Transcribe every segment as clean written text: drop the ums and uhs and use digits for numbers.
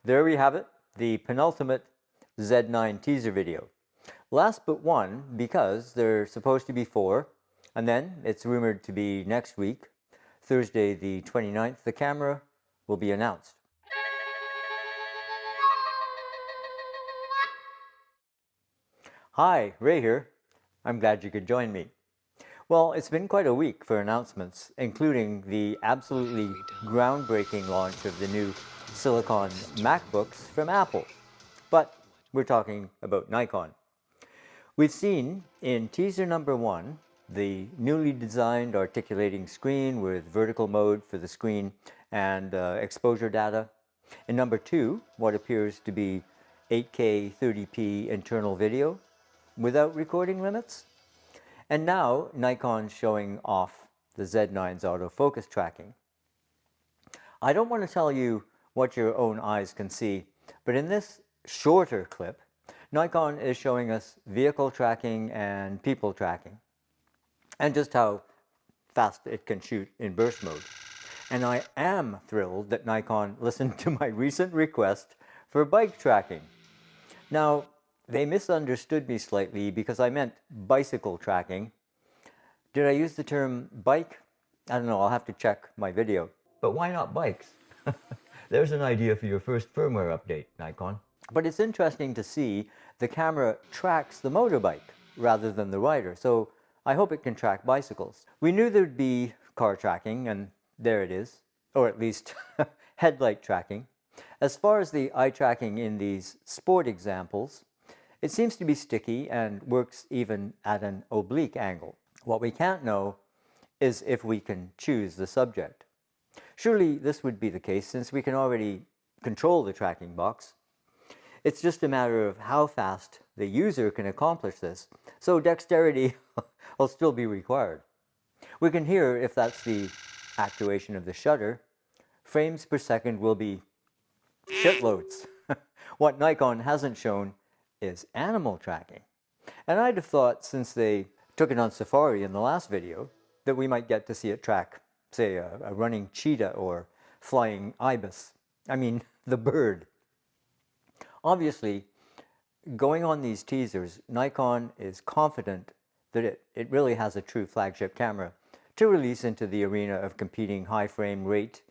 There we have it, the penultimate Z9 teaser video. Last but one, because there's supposed to be four, and then it's rumored to be next week, Thursday the 29th, the camera will be announced. Hi, Ray here. I'm glad you could join me. Well, it's been quite a week for announcements, including the absolutely groundbreaking launch of the new silicon MacBooks from Apple. But we're talking about Nikon. We've seen in teaser number one the newly designed articulating screen with vertical mode for the screen and exposure data. In number two, what appears to be 8K 30p internal video without recording limits. And now Nikon's showing off the Z9's autofocus tracking. I don't want to tell you what your own eyes can see, but in this shorter clip, Nikon is showing us vehicle tracking and people tracking, and just how fast it can shoot in burst mode. And I am thrilled that Nikon listened to my recent request for bike tracking. Now, they misunderstood me slightly because I meant bicycle tracking. Did I use the term bike? I don't know, I'll have to check my video. But why not bikes? There's an idea for your first firmware update, Nikon. But it's interesting to see the camera tracks the motorbike rather than the rider, so I hope it can track bicycles. We knew there'd be car tracking, and there it is, or at least headlight tracking. As far as the eye tracking in these sport examples, it seems to be sticky and works even at an oblique angle. What we can't know is if we can choose the subject. Surely this would be the case since we can already control the tracking box. It's just a matter of how fast the user can accomplish this, so dexterity will still be required. We can hear if that's the actuation of the shutter. Frames per second will be shitloads. What Nikon hasn't shown is animal tracking. And I'd have thought, since they took it on safari in the last video, that we might get to see it track, say, a running cheetah or flying ibis. I mean, the bird. Obviously, going on these teasers, Nikon is confident that it really has a true flagship camera to release into the arena of competing high frame rate,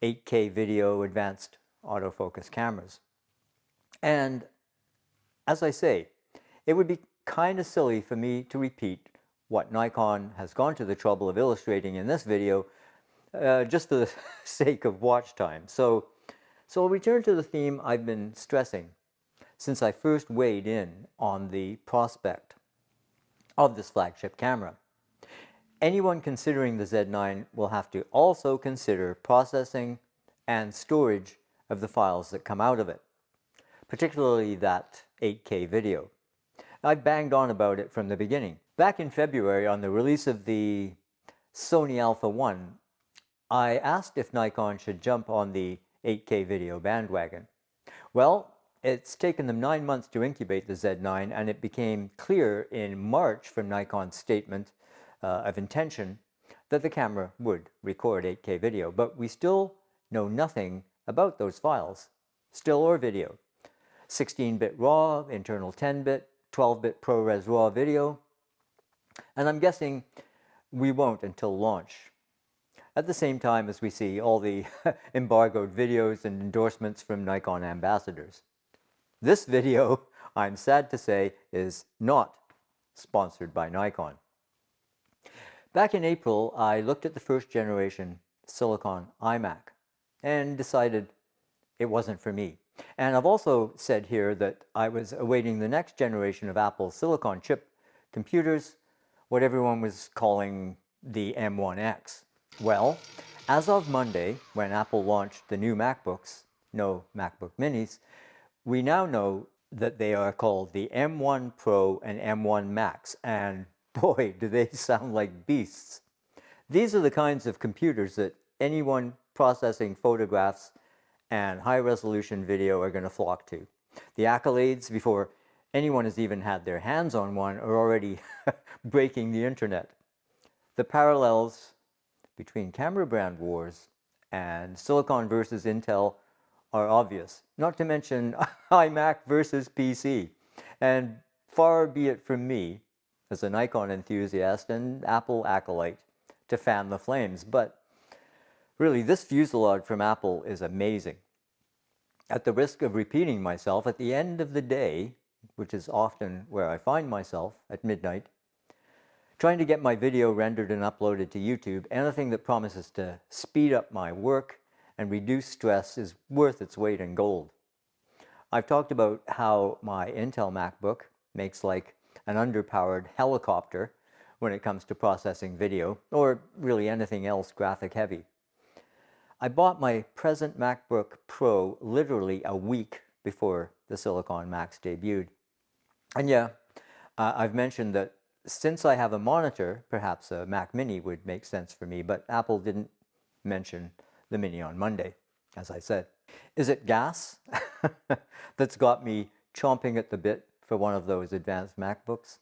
8K video, advanced autofocus cameras. And as I say, it would be kind of silly for me to repeat what Nikon has gone to the trouble of illustrating in this video, just for the sake of watch time. So I'll return to the theme I've been stressing since I first weighed in on the prospect of this flagship camera. Anyone considering the Z9 will have to also consider processing and storage of the files that come out of it, particularly that 8K video. I've banged on about it from the beginning. Back in February, on the release of the Sony Alpha 1, I asked if Nikon should jump on the 8K video bandwagon. Well, it's taken them 9 months to incubate the Z9, and it became clear in March from Nikon's statement of intention that the camera would record 8K video, but we still know nothing about those files, still or video. 16-bit RAW, internal 10-bit, 12-bit ProRes RAW video, and I'm guessing we won't until launch. At the same time as we see all the embargoed videos and endorsements from Nikon ambassadors. This video, I'm sad to say, is not sponsored by Nikon. Back in April, I looked at the first generation silicon iMac and decided it wasn't for me. And I've also said here that I was awaiting the next generation of Apple silicon chip computers, what everyone was calling the M1X. Well, as of Monday, when Apple launched the new MacBooks, no MacBook Minis, we now know that they are called the M1 Pro and M1 Max, and boy, do they sound like beasts. These are the kinds of computers that anyone processing photographs and high-resolution video are going to flock to. The accolades before anyone has even had their hands on one are already breaking the internet. The parallels between camera brand wars and Silicon versus Intel are obvious, not to mention iMac versus PC. And far be it from me, as a Nikon enthusiast and Apple acolyte, to fan the flames, but really this fuselage from Apple is amazing. At the risk of repeating myself, at the end of the day, which is often where I find myself at midnight, trying to get my video rendered and uploaded to YouTube, anything that promises to speed up my work and reduce stress is worth its weight in gold. I've talked about how my Intel MacBook makes like an underpowered helicopter when it comes to processing video, or really anything else graphic heavy. I bought my present MacBook Pro literally a week before the Silicon Macs debuted. And yeah, I've mentioned that since I have a monitor, perhaps a Mac Mini would make sense for me, but Apple didn't mention the Mini on Monday, as I said. Is it gas that's got me chomping at the bit for one of those advanced MacBooks?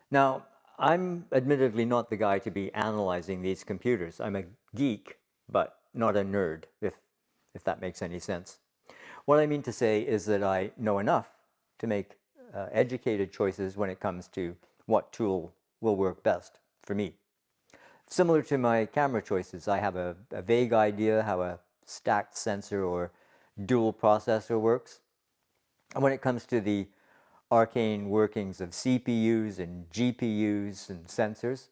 Now, I'm admittedly not the guy to be analyzing these computers. I'm a geek, but not a nerd, if that makes any sense. What I mean to say is that I know enough to make educated choices when it comes to what tool will work best for me. Similar to my camera choices, I have a vague idea how a stacked sensor or dual processor works. And when it comes to the arcane workings of CPUs and GPUs and sensors,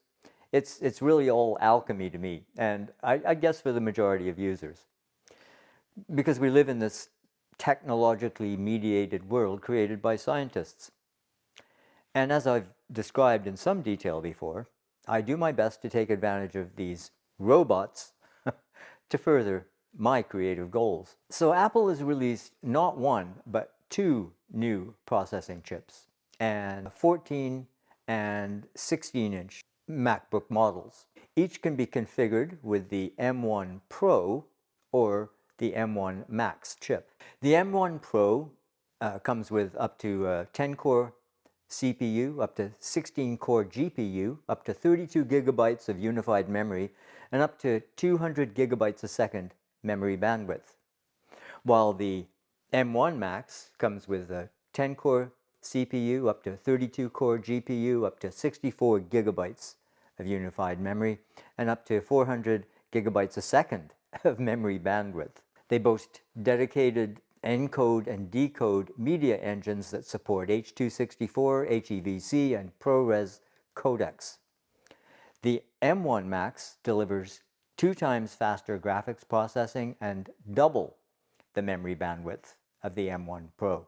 it's really all alchemy to me, and I guess for the majority of users. Because we live in this technologically mediated world created by scientists. And as I've described in some detail before, I do my best to take advantage of these robots to further my creative goals. So Apple has released not one, but two new processing chips, and 14 and 16-inch MacBook models. Each can be configured with the M1 Pro or the M1 Max chip. The M1 Pro comes with up to a 10-core CPU, up to 16-core GPU, up to 32 gigabytes of unified memory, and up to 200 gigabytes a second memory bandwidth. While the M1 Max comes with a 10-core CPU, up to 32-core GPU, up to 64 gigabytes of unified memory, and up to 400 gigabytes a second of memory bandwidth. They boast dedicated encode and decode media engines that support H.264, HEVC, and ProRes codecs. The M1 Max delivers 2 times faster graphics processing and double the memory bandwidth of the M1 Pro.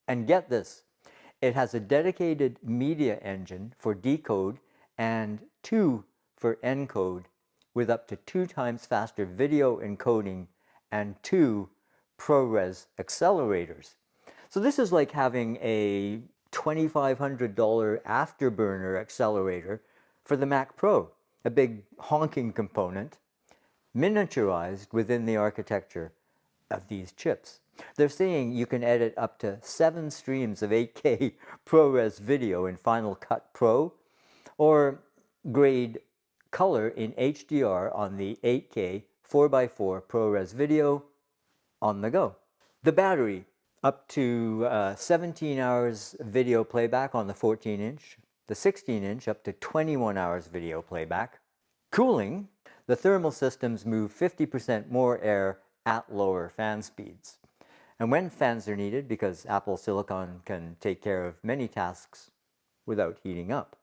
And get this, it has a dedicated media engine for decode and 2 for encode, with up to 2 times faster video encoding and 2 ProRes accelerators. So this is like having a $2,500 afterburner accelerator for the Mac Pro, a big honking component miniaturized within the architecture of these chips. They're saying you can edit up to 7 streams of 8K ProRes video in Final Cut Pro, or grade color in HDR on the 8K 4x4 ProRes video on the go. The battery, up to 17 hours video playback on the 14-inch, the 16-inch up to 21 hours video playback. Cooling, the thermal systems move 50% more air at lower fan speeds. And when fans are needed, because Apple Silicon can take care of many tasks without heating up.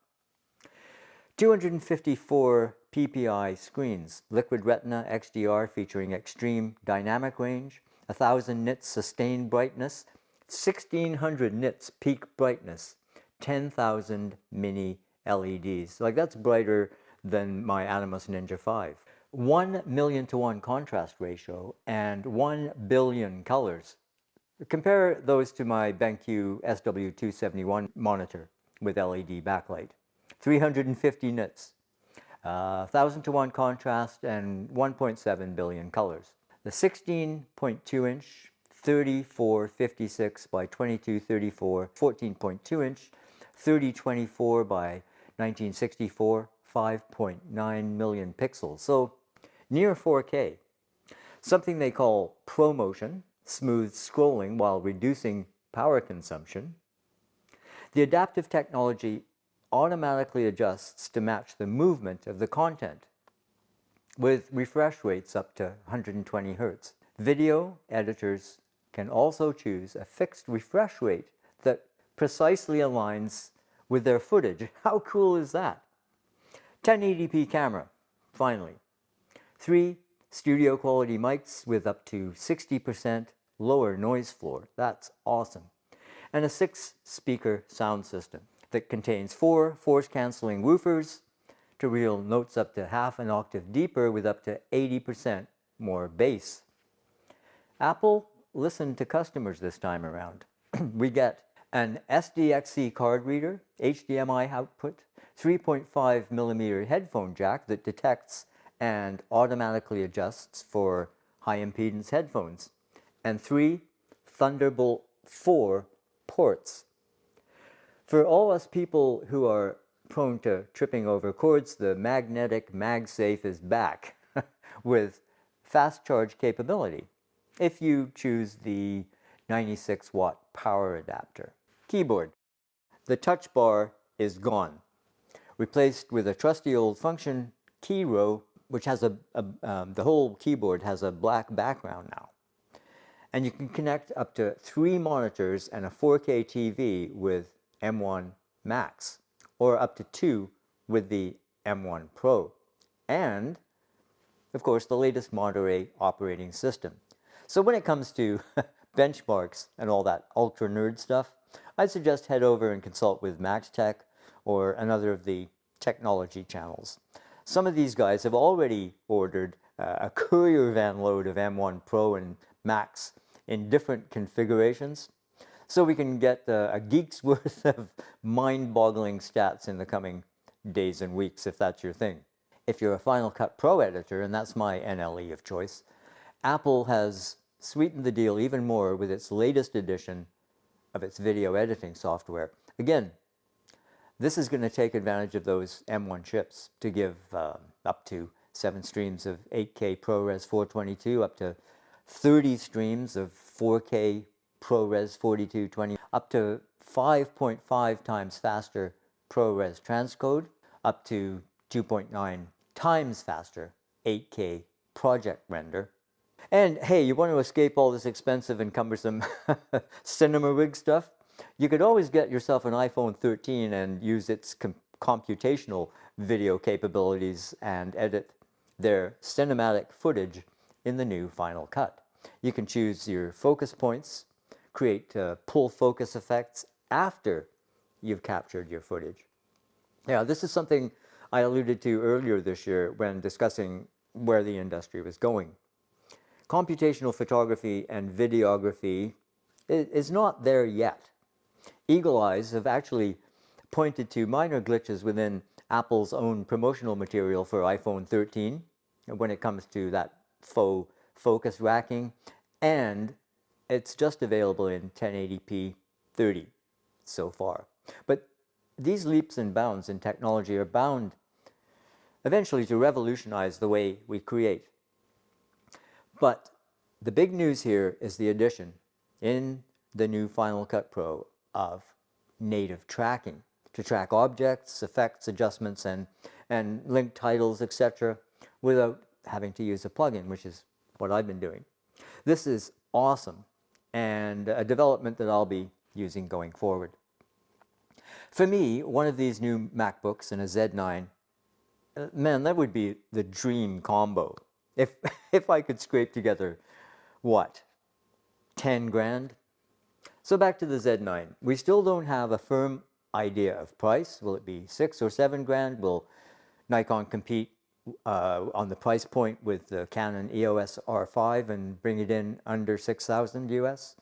254 PPI screens, Liquid Retina XDR featuring extreme dynamic range, 1000 nits sustained brightness, 1600 nits peak brightness, 10,000 mini LEDs. Like, that's brighter than my Atomos Ninja 5. 1 million to 1 contrast ratio and 1 billion colors. Compare those to my BenQ SW271 monitor with LED backlight. 350 nits, 1000 to 1 contrast, and 1.7 billion colors. The 16.2-inch 3456 by 2234, 14.2-inch 3024 by 1964, 5.9 million pixels, so near 4K. something they call ProMotion, smooth scrolling while reducing power consumption. The adaptive technology automatically adjusts to match the movement of the content, with refresh rates up to 120 Hz. Video editors can also choose a fixed refresh rate that precisely aligns with their footage. How cool is that? 1080p camera, finally. 3 studio quality mics with up to 60% lower noise floor. That's awesome. And a 6-speaker sound system that contains 4 force-canceling woofers to reel notes up to half an octave deeper with up to 80% more bass. Apple listened to customers this time around. We get an SDXC card reader, HDMI output, 3.5mm headphone jack that detects and automatically adjusts for high impedance headphones, and 3 Thunderbolt 4 ports. For all us people who are prone to tripping over cords, the magnetic MagSafe is back with fast charge capability if you choose the 96-watt power adapter. Keyboard. The touch bar is gone, replaced with a trusty old function key row, which has the whole keyboard has a black background now. And you can connect up to 3 monitors and a 4K TV with M1 Max, or up to 2 with the M1 Pro, and of course the latest Monterey operating system. So when it comes to benchmarks and all that ultra nerd stuff, I'd suggest head over and consult with Max Tech or another of the technology channels. Some of these guys have already ordered a courier van load of M1 Pro and Max in different configurations, so we can get a geek's worth of mind-boggling stats in the coming days and weeks, if that's your thing. If you're a Final Cut Pro editor, and that's my NLE of choice, Apple has sweetened the deal even more with its latest edition of its video editing software. Again, this is going to take advantage of those M1 chips to give up to 7 streams of 8K ProRes 422, up to 30 streams of 4K ProRes 4220, up to 5.5 times faster ProRes transcode, up to 2.9 times faster 8K project render. And hey, you want to escape all this expensive and cumbersome cinema rig stuff? You could always get yourself an iPhone 13 and use its computational video capabilities and edit their cinematic footage in the new Final Cut. You can choose your focus points, create pull focus effects after you've captured your footage. Yeah, this is something I alluded to earlier this year when discussing where the industry was going. Computational photography and videography is not there yet. Eagle Eyes have actually pointed to minor glitches within Apple's own promotional material for iPhone 13 when it comes to that faux focus racking, and it's just available in 1080p 30 so far. But these leaps and bounds in technology are bound eventually to revolutionize the way we create. But the big news here is the addition in the new Final Cut Pro of native tracking to track objects, effects, adjustments, and link titles, etc., without having to use a plugin, which is what I've been doing. This is awesome and a development that I'll be using going forward. For me, one of these new MacBooks and a Z9, man, that would be the dream combo. If I could scrape together, what, 10 grand? So back to the Z9. We still don't have a firm idea of price. Will it be 6 or 7 grand? Will Nikon compete on the price point with the Canon EOS R5 and bring it in under 6,000 US?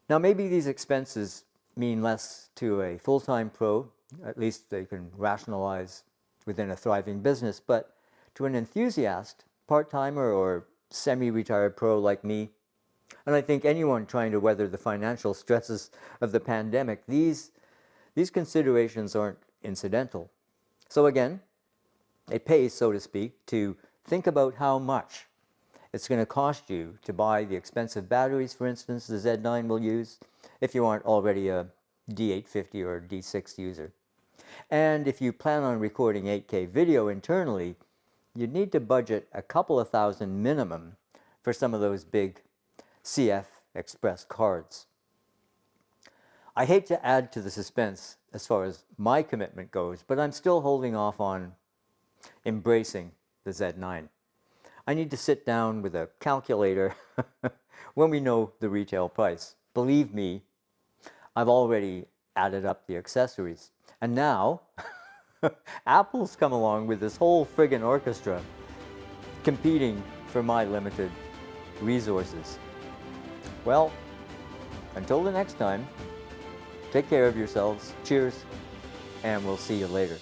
Now maybe these expenses mean less to a full-time pro, at least they can rationalize within a thriving business, but to an enthusiast, part-timer or semi-retired pro like me, and I think anyone trying to weather the financial stresses of the pandemic, these considerations aren't incidental. So again, it pays, so to speak, to think about how much it's going to cost you to buy the expensive batteries, for instance, the Z9 will use, if you aren't already a D850 or D6 user. And if you plan on recording 8K video internally, you'd need to budget a couple of thousand minimum for some of those big CF Express cards. I hate to add to the suspense as far as my commitment goes, but I'm still holding off on embracing the Z9. I need to sit down with a calculator when we know the retail price. Believe me, I've already added up the accessories. And now, Apple's come along with this whole friggin' orchestra competing for my limited resources. Well, until the next time, take care of yourselves. Cheers, and we'll see you later.